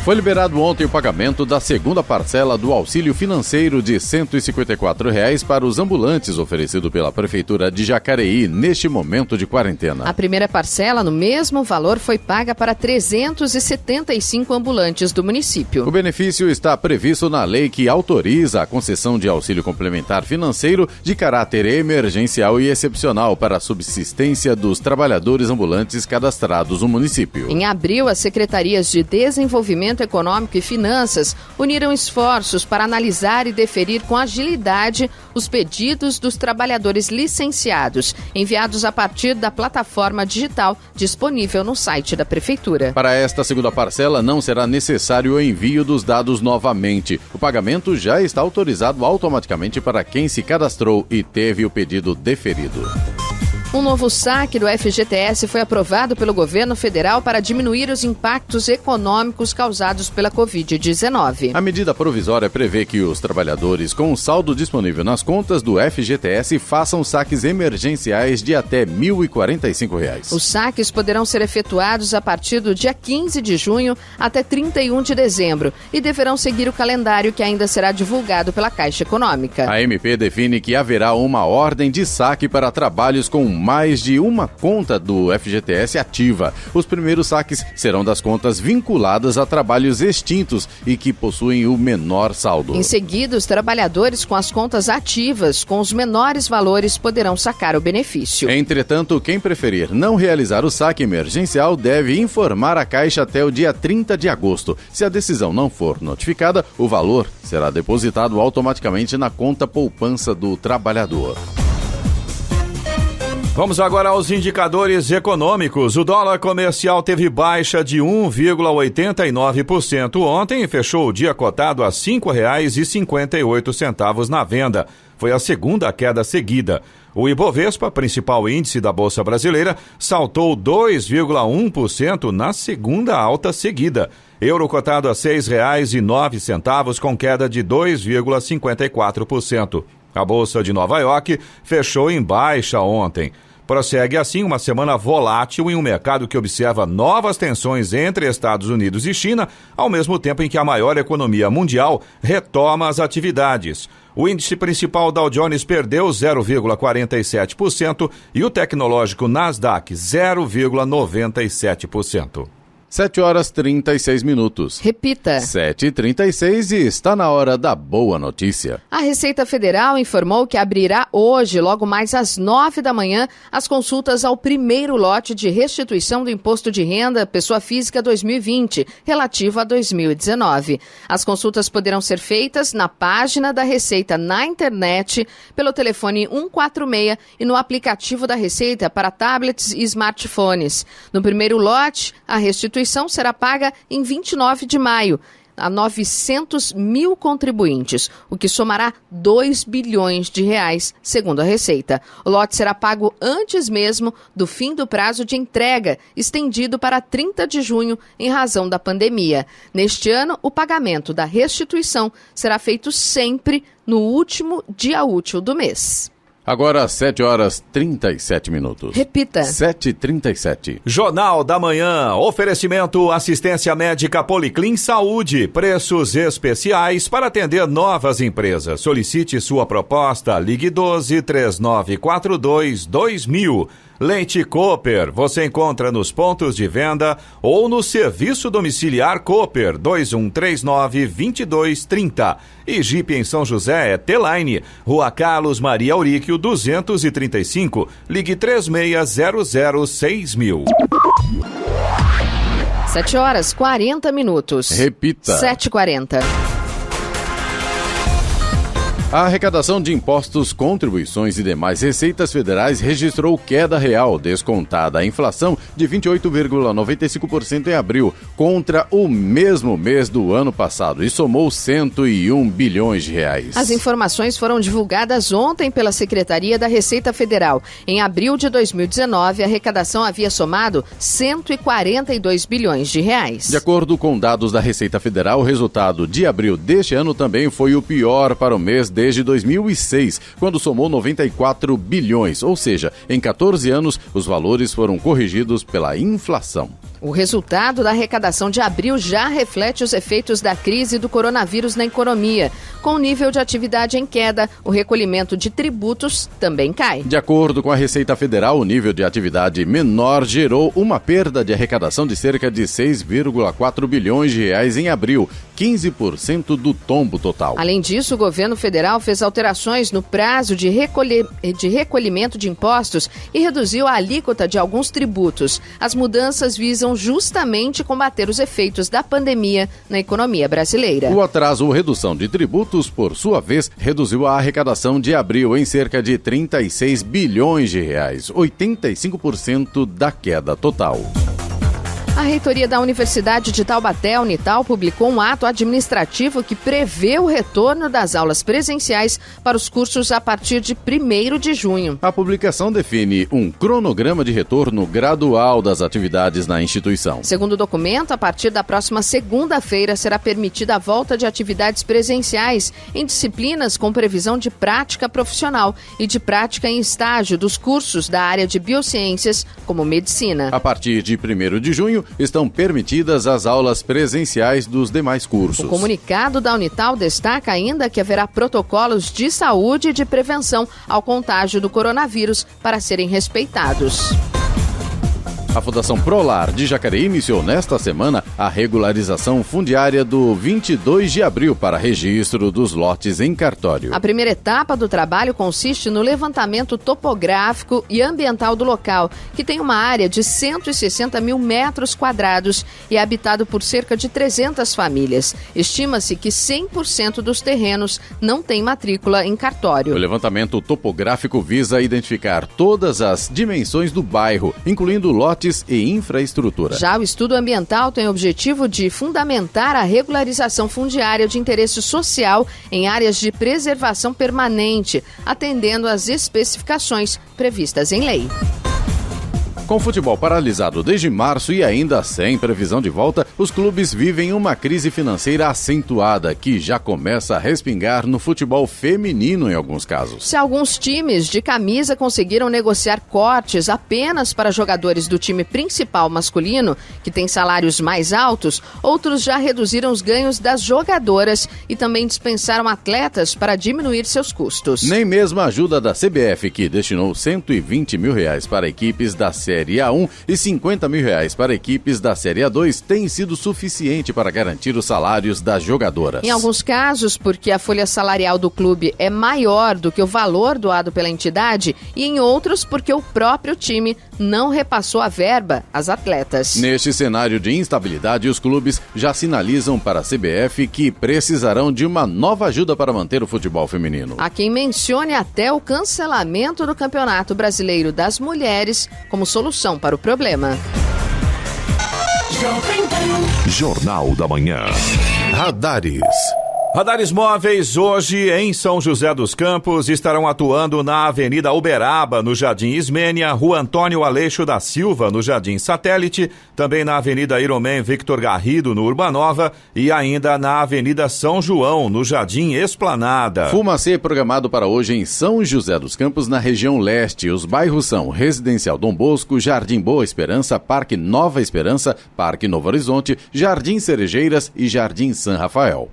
Foi liberado ontem o pagamento da segunda parcela do auxílio financeiro de R$ 154 para os ambulantes oferecido pela Prefeitura de Jacareí neste momento de quarentena. A primeira parcela, no mesmo valor, foi paga para 375 ambulantes do município. O benefício está previsto na lei que autoriza a concessão de auxílio complementar financeiro de caráter emergencial e excepcional para a subsistência dos trabalhadores ambulantes cadastrados no município. Em abril, as secretarias de Desenvolvimento Econômico e Finanças uniram esforços para analisar e deferir com agilidade os pedidos dos trabalhadores licenciados, enviados a partir da plataforma digital disponível no site da Prefeitura. Para esta segunda parcela, não será necessário o envio dos dados novamente. O pagamento já está autorizado automaticamente para quem se cadastrou e teve o pedido deferido. Um novo saque do FGTS foi aprovado pelo governo federal para diminuir os impactos econômicos causados pela Covid-19. A medida provisória prevê que os trabalhadores com saldo disponível nas contas do FGTS façam saques emergenciais de até R$ 1.045. Os saques poderão ser efetuados a partir do dia 15 de junho até 31 de dezembro e deverão seguir o calendário que ainda será divulgado pela Caixa Econômica. A MP define que haverá uma ordem de saque para trabalhos com mais de uma conta do FGTS ativa. Os primeiros saques serão das contas vinculadas a trabalhos extintos e que possuem o menor saldo. Em seguida, os trabalhadores com as contas ativas com os menores valores poderão sacar o benefício. Entretanto, quem preferir não realizar o saque emergencial deve informar a Caixa até o dia 30 de agosto. Se a decisão não for notificada, o valor será depositado automaticamente na conta poupança do trabalhador. Vamos agora aos indicadores econômicos. O dólar comercial teve baixa de 1,89% ontem e fechou o dia cotado a R$ 5,58 na venda. Foi a segunda queda seguida. O Ibovespa, principal índice da Bolsa Brasileira, saltou 2,1% na segunda alta seguida. Euro cotado a R$ 6,09 com queda de 2,54%. A Bolsa de Nova York fechou em baixa ontem. Prossegue assim uma semana volátil em um mercado que observa novas tensões entre Estados Unidos e China, ao mesmo tempo em que a maior economia mundial retoma as atividades. O índice principal Dow Jones perdeu 0,47% e o tecnológico Nasdaq 0,97%. 7h36. Repita. 7h36 e está na hora da boa notícia. A Receita Federal informou que abrirá hoje, logo mais às 9 da manhã, as consultas ao primeiro lote de restituição do Imposto de Renda Pessoa Física 2020, relativo a 2019. As consultas poderão ser feitas na página da Receita na internet, pelo telefone 146 e no aplicativo da Receita para tablets e smartphones. No primeiro lote, a restituição será paga em 29 de maio a 900 mil contribuintes, o que somará 2 bilhões de reais, segundo a Receita. O lote será pago antes mesmo do fim do prazo de entrega, estendido para 30 de junho em razão da pandemia. Neste ano, o pagamento da restituição será feito sempre no último dia útil do mês. Agora 7h37. Repita. 7h37. Jornal da Manhã. Oferecimento assistência médica Policlin Saúde. Preços especiais para atender novas empresas. Solicite sua proposta. Ligue 12-3942-2000. Leite Cooper, você encontra nos pontos de venda ou no serviço domiciliar Cooper 2139-2230. E Jeep em São José é T-Line, Rua Carlos Maria Auríquio 235, ligue 36006000. 7h40. Repita. 7h40. A arrecadação de impostos, contribuições e demais receitas federais registrou queda real, descontada a inflação, de 28,95% em abril, contra o mesmo mês do ano passado, e somou 101 bilhões de reais. As informações foram divulgadas ontem pela Secretaria da Receita Federal. Em abril de 2019, a arrecadação havia somado 142 bilhões de reais. De acordo com dados da Receita Federal, o resultado de abril deste ano também foi o pior para o mês desde 2006, quando somou 94 bilhões, ou seja, em 14 anos os valores foram corrigidos pela inflação. O resultado da arrecadação de abril já reflete os efeitos da crise do coronavírus na economia. Com o nível de atividade em queda, o recolhimento de tributos também cai. De acordo com a Receita Federal, o nível de atividade menor gerou uma perda de arrecadação de cerca de 6,4 bilhões de reais em abril, 15% do tombo total. Além disso, o governo federal fez alterações no prazo de recolhimento de impostos e reduziu a alíquota de alguns tributos. As mudanças visam justamente combater os efeitos da pandemia na economia brasileira. O atraso ou redução de tributos, por sua vez, reduziu a arrecadação de abril em cerca de 36 bilhões de reais, 85% da queda total. A reitoria da Universidade de Taubaté, Unital, publicou um ato administrativo que prevê o retorno das aulas presenciais para os cursos a partir de 1º de junho. A publicação define um cronograma de retorno gradual das atividades na instituição. Segundo o documento, a partir da próxima segunda-feira será permitida a volta de atividades presenciais em disciplinas com previsão de prática profissional e de prática em estágio dos cursos da área de biociências, como medicina. A partir de 1º de junho, estão permitidas as aulas presenciais dos demais cursos. O comunicado da Unital destaca ainda que haverá protocolos de saúde e de prevenção ao contágio do coronavírus para serem respeitados. A Fundação Prolar de Jacareí iniciou nesta semana a regularização fundiária do 22 de abril para registro dos lotes em cartório. A primeira etapa do trabalho consiste no levantamento topográfico e ambiental do local, que tem uma área de 160 mil metros quadrados e é habitado por cerca de 300 famílias. Estima-se que 100% dos terrenos não têm matrícula em cartório. O levantamento topográfico visa identificar todas as dimensões do bairro, incluindo lotes e infraestrutura. Já o estudo ambiental tem o objetivo de fundamentar a regularização fundiária de interesse social em áreas de preservação permanente, atendendo às especificações previstas em lei. Com o futebol paralisado desde março e ainda sem previsão de volta, os clubes vivem uma crise financeira acentuada que já começa a respingar no futebol feminino em alguns casos. Se alguns times de camisa conseguiram negociar cortes apenas para jogadores do time principal masculino, que tem salários mais altos, outros já reduziram os ganhos das jogadoras e também dispensaram atletas para diminuir seus custos. Nem mesmo a ajuda da CBF, que destinou R$120 mil para equipes da Série A1 e R$50 mil para equipes da Série A2 tem sido suficiente para garantir os salários das jogadoras. Em alguns casos, porque a folha salarial do clube é maior do que o valor doado pela entidade, e em outros porque o próprio time não repassou a verba às atletas. Neste cenário de instabilidade, os clubes já sinalizam para a CBF que precisarão de uma nova ajuda para manter o futebol feminino. Há quem mencione até o cancelamento do Campeonato Brasileiro das Mulheres como solução para o problema. Jornal da Manhã. Radares. Radares móveis hoje em São José dos Campos estarão atuando na Avenida Uberaba, no Jardim Ismênia, Rua Antônio Aleixo da Silva, no Jardim Satélite, também na Avenida Ironman Victor Garrido, no Urbanova, e ainda na Avenida São João, no Jardim Esplanada. Fumacê programado para hoje em São José dos Campos, na região leste. Os bairros são Residencial Dom Bosco, Jardim Boa Esperança, Parque Nova Esperança, Parque Novo Horizonte, Jardim Cerejeiras e Jardim San Rafael.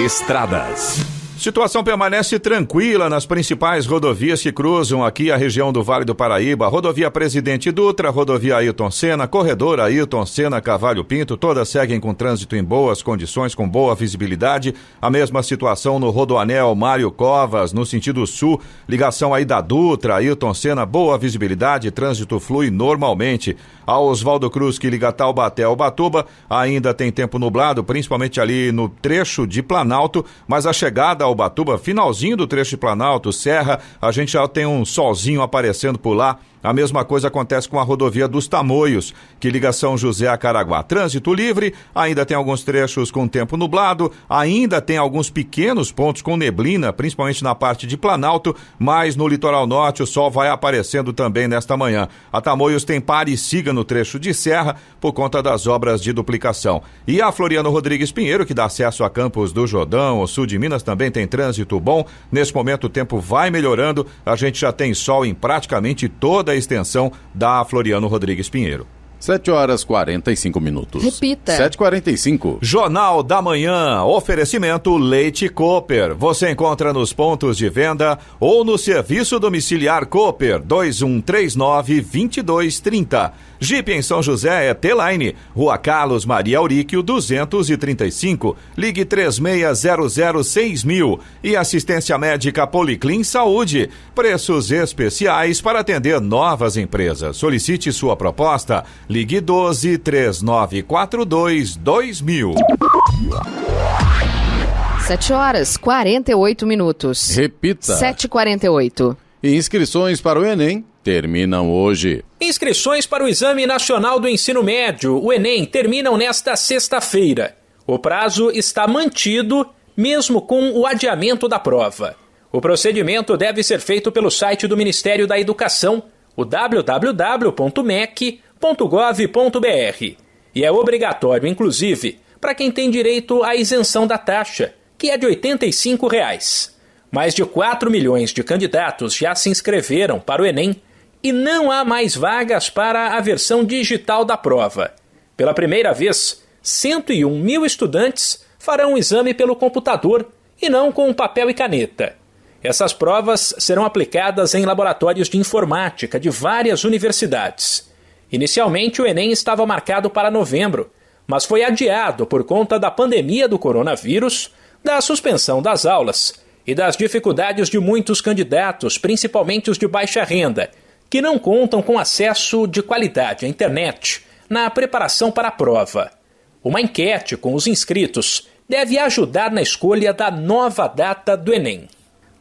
Estradas. Situação permanece tranquila nas principais rodovias que cruzam aqui a região do Vale do Paraíba. Rodovia Presidente Dutra, rodovia Ailton Senna, corredor Ailton Senna, Cavalho Pinto, todas seguem com trânsito em boas condições, com boa visibilidade. A mesma situação no Rodoanel Mário Covas, no sentido sul, ligação aí da Dutra, Ailton Senna, boa visibilidade, trânsito flui normalmente. A Oswaldo Cruz, que liga Taubaté ao Ubatuba, ainda tem tempo nublado, principalmente ali no trecho de Planalto, mas a chegada ao Ubatuba, finalzinho do trecho de Planalto, Serra, a gente já tem um solzinho aparecendo por lá. A mesma coisa acontece com a rodovia dos Tamoios, que liga São José a Caraguá. Trânsito livre, ainda tem alguns trechos com tempo nublado, ainda tem alguns pequenos pontos com neblina, principalmente na parte de Planalto, mas no litoral norte o sol vai aparecendo também nesta manhã. A Tamoios tem pare e siga no trecho de serra por conta das obras de duplicação. E a Floriano Rodrigues Pinheiro, que dá acesso a Campos do Jordão, o sul de Minas, também tem trânsito bom. Nesse momento o tempo vai melhorando, a gente já tem sol em praticamente toda a extensão da Floriano Rodrigues Pinheiro. 7h45. Repita. 7h45. Jornal da Manhã, oferecimento Leite Cooper. Você encontra nos pontos de venda ou no serviço domiciliar Cooper 2139-2230. Jeep em São José é T-Line, Rua Carlos Maria Auríquio 235. Ligue 36006000. E assistência médica Policlin Saúde. Preços especiais para atender novas empresas. Solicite sua proposta. Ligue 12-3942-2000. 7h48. Repita. 7h48. Inscrições para o Enem terminam hoje. Inscrições para o Exame Nacional do Ensino Médio, o Enem, terminam nesta sexta-feira. O prazo está mantido, mesmo com o adiamento da prova. O procedimento deve ser feito pelo site do Ministério da Educação, o www.mec.gov.br. E é obrigatório, inclusive, para quem tem direito à isenção da taxa, que é de R$ 85. Mais de 4 milhões de candidatos já se inscreveram para o Enem e não há mais vagas para a versão digital da prova. Pela primeira vez, 101 mil estudantes farão o exame pelo computador e não com papel e caneta. Essas provas serão aplicadas em laboratórios de informática de várias universidades. Inicialmente, o Enem estava marcado para novembro, mas foi adiado por conta da pandemia do coronavírus, da suspensão das aulas e das dificuldades de muitos candidatos, principalmente os de baixa renda, que não contam com acesso de qualidade à internet na preparação para a prova. Uma enquete com os inscritos deve ajudar na escolha da nova data do Enem.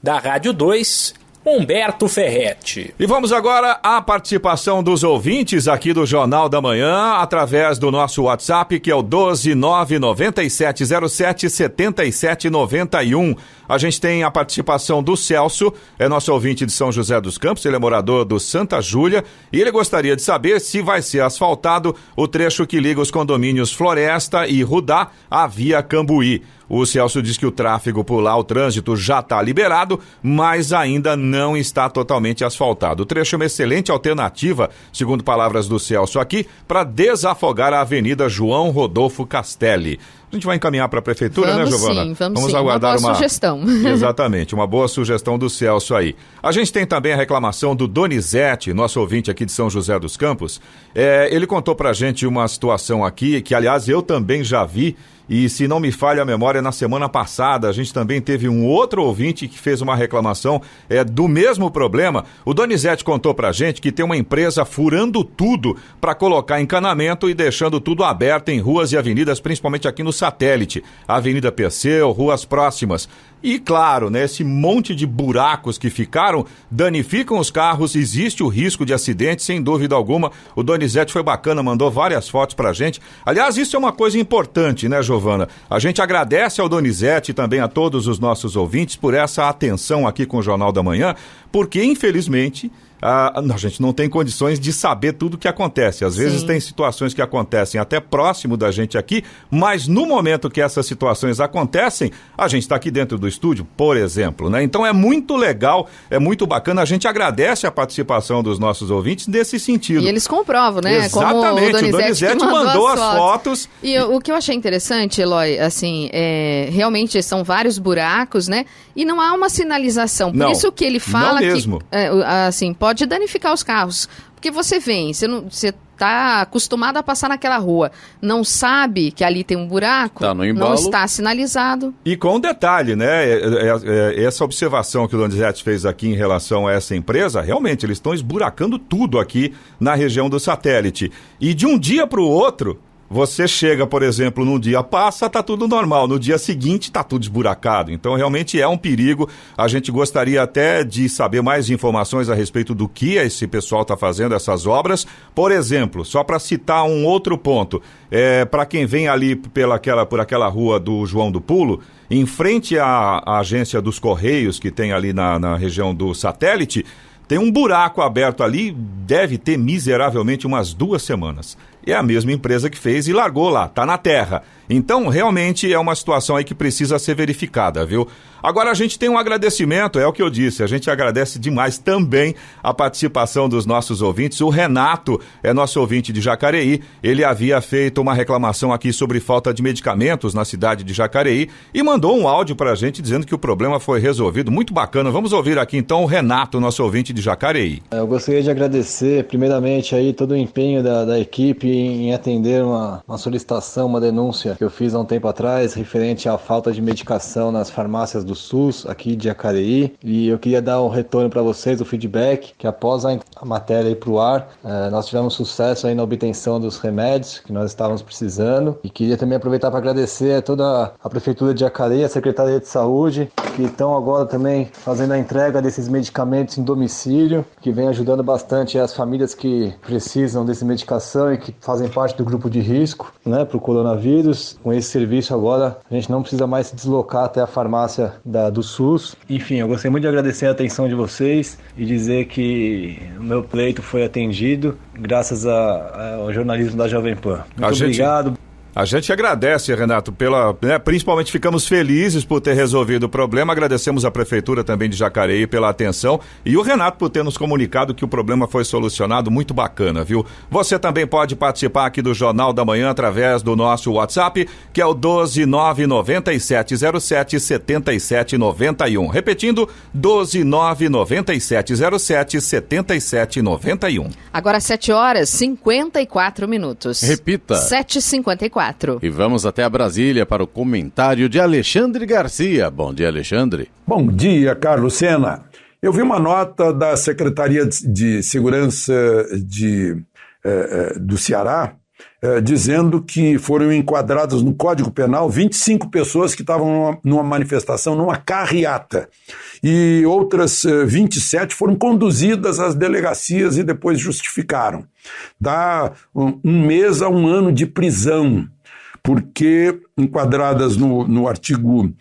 Da Rádio 2, Humberto Ferretti. E vamos agora à participação dos ouvintes aqui do Jornal da Manhã, através do nosso WhatsApp, que é o 12997077791. A gente tem a participação do Celso, é nosso ouvinte de São José dos Campos, ele é morador do Santa Júlia, e ele gostaria de saber se vai ser asfaltado o trecho que liga os condomínios Floresta e Rudá à via Cambuí. O Celso diz que o tráfego por lá, o trânsito já está liberado, mas ainda não está totalmente asfaltado. O trecho é uma excelente alternativa, segundo palavras do Celso aqui, para desafogar a Avenida João Rodolfo Castelli. A gente vai encaminhar para a prefeitura, né, Giovana? Sim, vamos aguardar uma boa sugestão. Exatamente, uma boa sugestão do Celso aí. A gente tem também a reclamação do Donizete, nosso ouvinte aqui de São José dos Campos. Ele contou pra gente uma situação aqui, que aliás eu também já vi, e se não me falha a memória, na semana passada a gente também teve um outro ouvinte que fez uma reclamação do mesmo problema. O Donizete contou pra gente que tem uma empresa furando tudo para colocar encanamento e deixando tudo aberto em ruas e avenidas, principalmente aqui no Satélite, Avenida Perseu, ruas próximas. E claro, né, esse monte de buracos que ficaram danificam os carros, existe o risco de acidente, sem dúvida alguma. O Donizete foi bacana, mandou várias fotos pra gente. Aliás, isso é uma coisa importante, né, Giovana? A gente agradece ao Donizete e também a todos os nossos ouvintes por essa atenção aqui com o Jornal da Manhã, porque infelizmente a gente não tem condições de saber tudo o que acontece. Às vezes tem situações que acontecem até próximo da gente aqui, mas no momento que essas situações acontecem, a gente está aqui dentro do estúdio, por exemplo, né? Então é muito legal, é muito bacana, a gente agradece a participação dos nossos ouvintes nesse sentido. E eles comprovam, né? Exatamente, como o Donizete mandou as fotos. E o que eu achei interessante, Eloy, assim, realmente são vários buracos, né? E não há uma sinalização. Por isso que ele fala não mesmo. que, assim, pode danificar os carros. Porque você vem, você está acostumado a passar naquela rua, não sabe que ali tem um buraco, tá no embalo, não está sinalizado. E com um detalhe, né? Essa observação que o Donizete fez aqui em relação a essa empresa, realmente, eles estão esburacando tudo aqui na região do satélite. E de um dia para o outro, você chega, por exemplo, num dia passa, tá tudo normal. No dia seguinte, tá tudo esburacado. Então, realmente é um perigo. A gente gostaria até de saber mais informações a respeito do que esse pessoal está fazendo, essas obras. Por exemplo, só para citar um outro ponto, para quem vem ali por aquela rua do João do Pulo, em frente à agência dos Correios, que tem ali na região do satélite, tem um buraco aberto ali, deve ter miseravelmente umas 2 semanas. É a mesma empresa que fez e largou lá, tá na terra. Então, realmente é uma situação aí que precisa ser verificada, viu? Agora a gente tem um agradecimento, é o que eu disse, a gente agradece demais também a participação dos nossos ouvintes. O Renato é nosso ouvinte de Jacareí, ele havia feito uma reclamação aqui sobre falta de medicamentos na cidade de Jacareí e mandou um áudio pra gente dizendo que o problema foi resolvido. Muito bacana, vamos ouvir aqui então o Renato, nosso ouvinte de Jacareí. Eu gostaria de agradecer primeiramente aí todo o empenho da equipe em atender uma solicitação, uma denúncia que eu fiz há um tempo atrás referente à falta de medicação nas farmácias do SUS aqui de Jacareí, e eu queria dar um retorno para vocês, o feedback, que após a matéria ir para o ar, nós tivemos sucesso aí na obtenção dos remédios que nós estávamos precisando, e queria também aproveitar para agradecer a toda a Prefeitura de Jacareí, a Secretaria de Saúde, que estão agora também fazendo a entrega desses medicamentos em domicílio, que vem ajudando bastante as famílias que precisam dessa medicação e que fazem parte do grupo de risco, né, para o coronavírus. Com esse serviço agora, a gente não precisa mais se deslocar até a farmácia do SUS. Enfim, eu gostaria muito de agradecer a atenção de vocês e dizer que o meu pleito foi atendido graças ao jornalismo da Jovem Pan. Muito obrigado. A gente agradece, Renato, principalmente ficamos felizes por ter resolvido o problema, agradecemos a Prefeitura também de Jacareí pela atenção e o Renato por ter nos comunicado que o problema foi solucionado, muito bacana, viu? Você também pode participar aqui do Jornal da Manhã através do nosso WhatsApp, que é o 12997077791. Repetindo, 12997077791. Agora 7h54. Repita. 7h54. E vamos até a Brasília para o comentário de Alexandre Garcia. Bom dia, Alexandre. Bom dia, Carlos Sena. Eu vi uma nota da Secretaria de Segurança do Ceará dizendo que foram enquadradas no Código Penal 25 pessoas que estavam numa manifestação, numa carreata. E outras 27 foram conduzidas às delegacias e depois justificaram. Dá 1 mês a 1 ano de prisão, porque enquadradas no artigo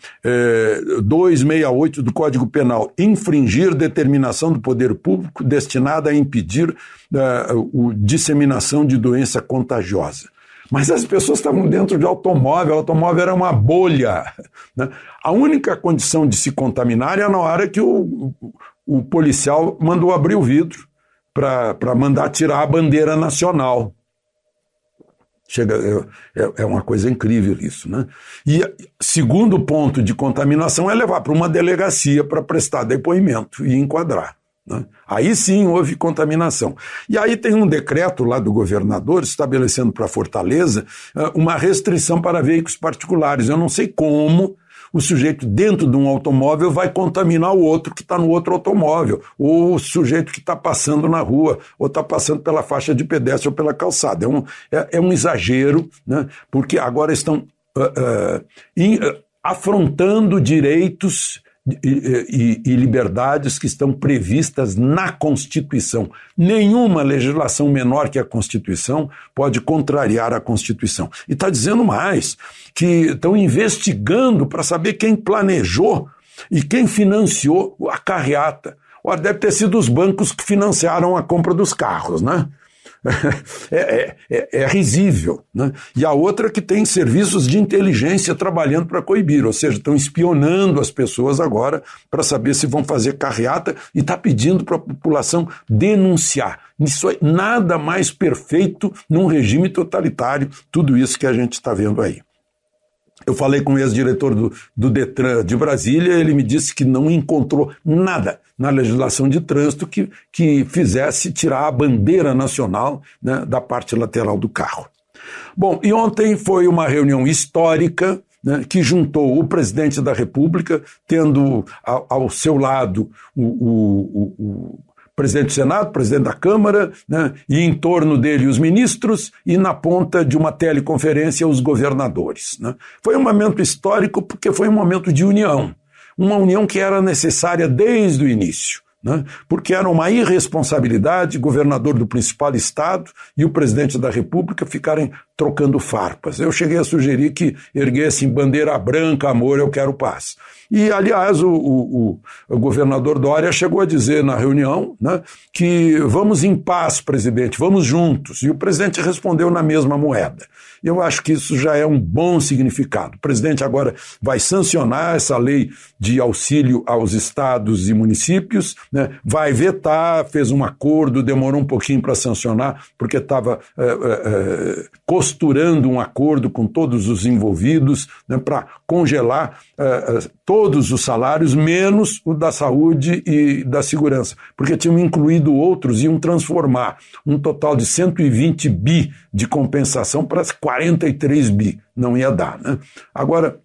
268 do Código Penal, infringir determinação do poder público destinada a impedir a disseminação de doença contagiosa. Mas as pessoas estavam dentro de automóvel, o automóvel era uma bolha, né? A única condição de se contaminar é na hora que o policial mandou abrir o vidro para mandar tirar a bandeira nacional. É uma coisa incrível isso, né? E segundo ponto de contaminação é levar para uma delegacia para prestar depoimento e enquadrar, né? Aí sim houve contaminação. E aí tem um decreto lá do governador estabelecendo para Fortaleza uma restrição para veículos particulares. Eu não sei como o sujeito dentro de um automóvel vai contaminar o outro que está no outro automóvel, ou o sujeito que está passando na rua, ou está passando pela faixa de pedestre ou pela calçada. É um exagero, né? Porque agora estão afrontando direitos e liberdades que estão previstas na Constituição. Nenhuma legislação menor que a Constituição pode contrariar a Constituição. E está dizendo mais, que estão investigando para saber quem planejou e quem financiou a carreata. Ora, deve ter sido os bancos que financiaram a compra dos carros, né? É risível, né? E a outra que tem serviços de inteligência trabalhando para coibir, ou seja, estão espionando as pessoas agora para saber se vão fazer carreata e está pedindo para a população denunciar. Isso é nada mais perfeito num regime totalitário, tudo isso que a gente está vendo aí. Eu falei com o ex-diretor do Detran de Brasília, ele me disse que não encontrou nada na legislação de trânsito que fizesse tirar a bandeira nacional, né, da parte lateral do carro. Bom, e ontem foi uma reunião histórica, né, que juntou o presidente da República, tendo ao seu lado o presidente do Senado, presidente da Câmara, né, e em torno dele os ministros, e na ponta de uma teleconferência os governadores, né. Foi um momento histórico porque foi um momento de união, uma união que era necessária desde o início, né, porque era uma irresponsabilidade o governador do principal estado e o presidente da República ficarem trocando farpas. Eu cheguei a sugerir que erguessem bandeira branca, amor, eu quero paz. E, aliás, o governador Dória chegou a dizer na reunião, né, que vamos em paz, presidente, vamos juntos. E o presidente respondeu na mesma moeda. Eu acho que isso já é um bom significado. O presidente agora vai sancionar essa lei de auxílio aos estados e municípios, né, vai vetar, fez um acordo, demorou um pouquinho para sancionar, porque estava costurando um acordo com todos os envolvidos, né, para congelar todos os salários, menos o da saúde e da segurança, porque tinham incluído outros, iam transformar um total de 120 bi de compensação para 43 bi, não ia dar, né? Agora,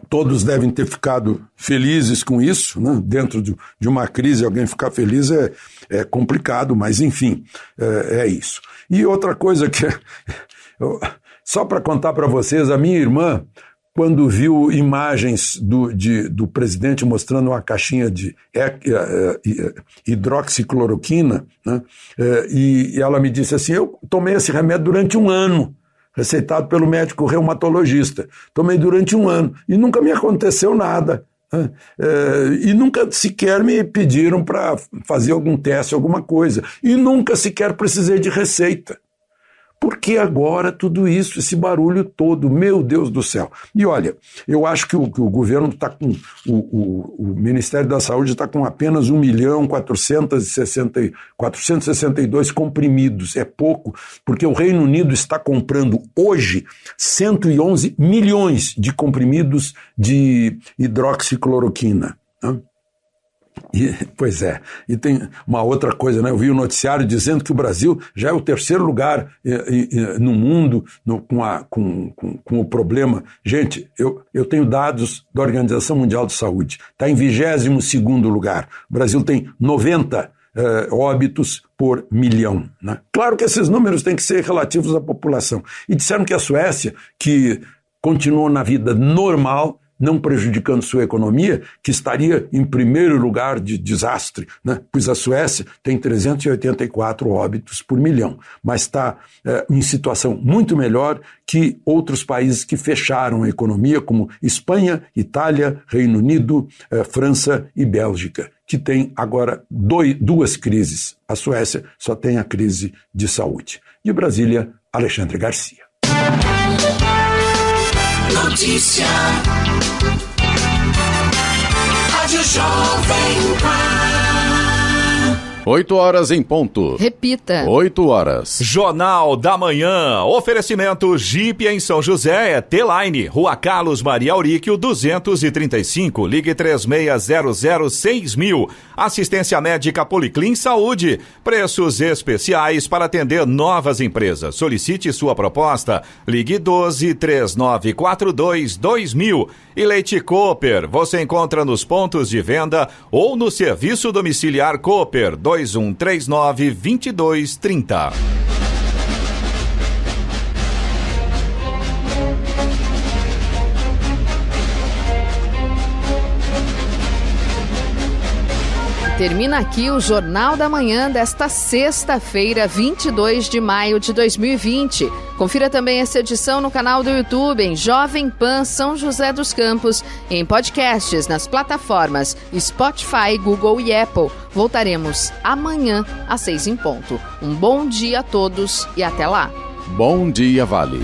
todos devem ter ficado felizes com isso, né? Dentro de uma crise, alguém ficar feliz é complicado, mas enfim, é isso. E outra coisa que, só para contar para vocês, a minha irmã, quando viu imagens do presidente mostrando uma caixinha de hidroxicloroquina, né, e ela me disse assim, eu tomei esse remédio durante 1 ano, receitado pelo médico reumatologista, tomei durante 1 ano, e nunca me aconteceu nada, né, e nunca sequer me pediram para fazer algum teste, alguma coisa, e nunca sequer precisei de receita. Por que agora tudo isso, esse barulho todo? Meu Deus do céu. E olha, eu acho que o governo está com, o Ministério da Saúde está com apenas 1.462 comprimidos. É pouco, porque o Reino Unido está comprando hoje 111 milhões de comprimidos de hidroxicloroquina, né? Pois é, e tem uma outra coisa, né? Eu vi o noticiário dizendo que o Brasil já é o 3º lugar no mundo com o problema. Gente, eu tenho dados da Organização Mundial de Saúde, está em 22º lugar. O Brasil tem 90 óbitos por milhão, né? Claro que esses números têm que ser relativos à população. E disseram que a Suécia, que continuou na vida normal, não prejudicando sua economia, que estaria em 1º lugar de desastre, né? Pois a Suécia tem 384 óbitos por milhão, mas está em situação muito melhor que outros países que fecharam a economia, como Espanha, Itália, Reino Unido, França e Bélgica, que tem agora 2 crises. A Suécia só tem a crise de saúde. De Brasília, Alexandre Garcia. Notícia. Rádio Jovem Pan. 8 horas em ponto. Repita. 8 horas. Jornal da Manhã. Oferecimento Jeep em São José, T-Line, Rua Carlos Maria Auríquio, 235. Ligue 36006000. Assistência médica Policlin Saúde. Preços especiais para atender novas empresas. Solicite sua proposta. Ligue 1239422000. E Leite Cooper. Você encontra nos pontos de venda ou no serviço domiciliar Cooper 2139-2230. Termina aqui o Jornal da Manhã desta sexta-feira, 22 de maio de 2020. Confira também essa edição no canal do YouTube, em Jovem Pan São José dos Campos, em podcasts nas plataformas Spotify, Google e Apple. Voltaremos amanhã às 6 em ponto. Um bom dia a todos e até lá. Bom dia, Vale.